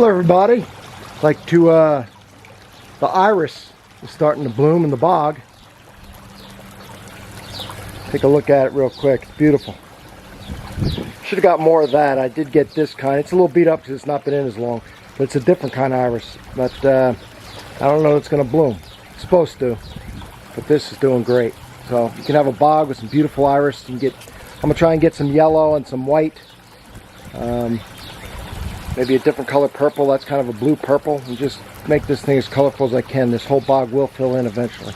Hello everybody. The iris is starting to bloom in the bog. Take a look at it real quick. It's beautiful. Should have got more of that. I did get this kind. It's a little beat up because it's not been in as long, but it's a different kind of iris. But I don't know if it's going to bloom. It's supposed to, but this is doing great. So you can have a bog with some beautiful iris. You can get. I'm gonna try and get some yellow and some white. Maybe a different color purple. That's kind of a blue purple, and just make this thing as colorful as I can. This whole bog will fill in eventually.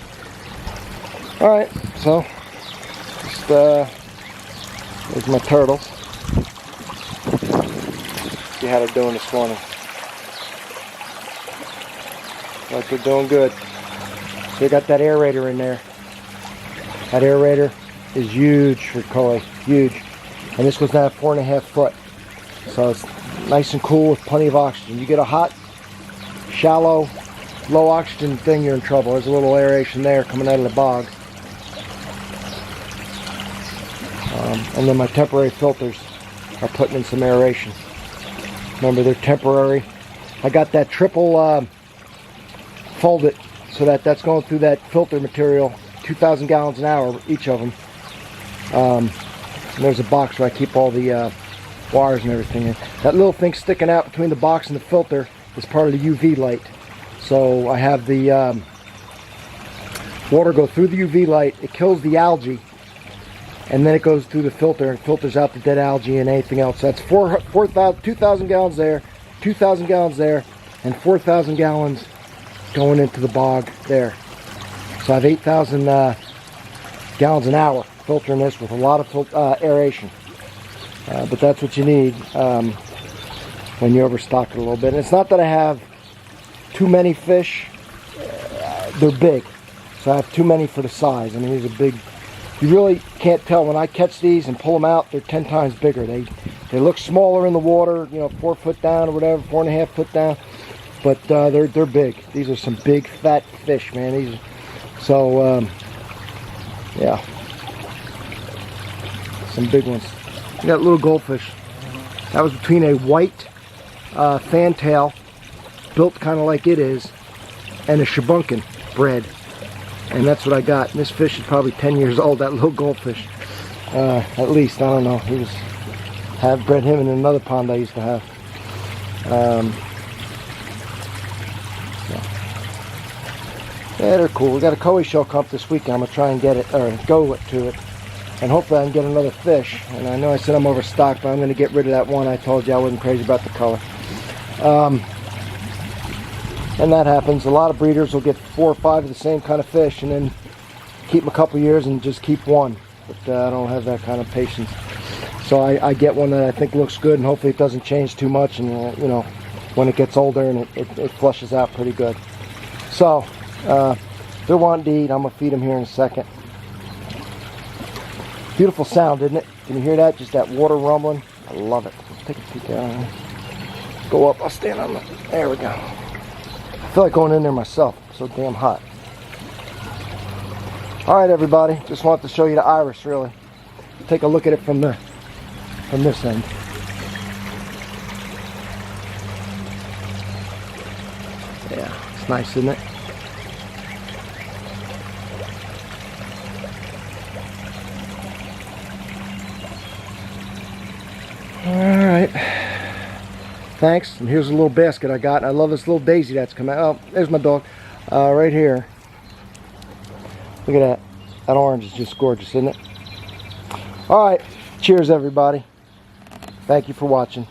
All right, so just there's my turtles. See how they're doing this morning. Like they're doing good. They got that aerator in there. That aerator is huge for koi, huge, and this goes down 4.5 foot. So it's nice and cool with plenty of oxygen. You get a hot, shallow, low oxygen thing, you're in trouble. There's a little aeration there coming out of the bog. And then my temporary filters are putting in some aeration. Remember, they're temporary. I got that triple folded so that's going through that filter material, 2,000 gallons an hour, each of them. And there's a box where I keep all the wires and everything in. That little thing sticking out between the box and the filter is part of the UV light. So I have the water go through the UV light, it kills the algae, and then it goes through the filter and filters out the dead algae and anything else. That's 2,000 gallons there, 2,000 gallons there, and 4,000 gallons going into the bog there. So I have 8,000 gallons an hour filtering this with a lot of aeration. But that's what you need when you overstock it a little bit. And it's not that I have too many fish. They're big. So I have too many for the size. I mean, these are big. You really can't tell. When I catch these and pull them out, they're 10 times bigger. They look smaller in the water, you know, 4 foot down or whatever, 4.5 foot down. But they're big. These are some big fat fish, man. Yeah. Some big ones. You got little goldfish. That was between a white fantail, built kind of like it is, and a shabunkin bred. And that's what I got. And this fish is probably 10 years old, that little goldfish. At least, I don't know. Have bred him in another pond I used to have. Yeah, they're cool. We got a koi show come up this weekend. I'm going to try and get it, or go to it. And hopefully I can get another fish. And I know I said I'm overstocked, but I'm going to get rid of that one. I told you I wasn't crazy about the color. And that happens. A lot of breeders will get 4 or 5 of the same kind of fish and then keep them a couple years and just keep one. But I don't have that kind of patience. So I get one that I think looks good, and hopefully it doesn't change too much. And you know, when it gets older and it flushes out pretty good. So they're wanting to eat. I'm going to feed them here in a second. Beautiful sound, isn't it? Can you hear that? Just that water rumbling. I love it. Let's take a peek down. Go up. I'll stand on the... There we go. I feel like going in there myself. It's so damn hot. All right, everybody. Just wanted to show you the iris, really. Take a look at it from this end. Yeah, it's nice, isn't it? Alright, thanks. And here's a little basket I got. I love this little daisy that's come out. Oh, there's my dog. Right here. Look at that. That orange is just gorgeous, isn't it? Alright, cheers everybody. Thank you for watching.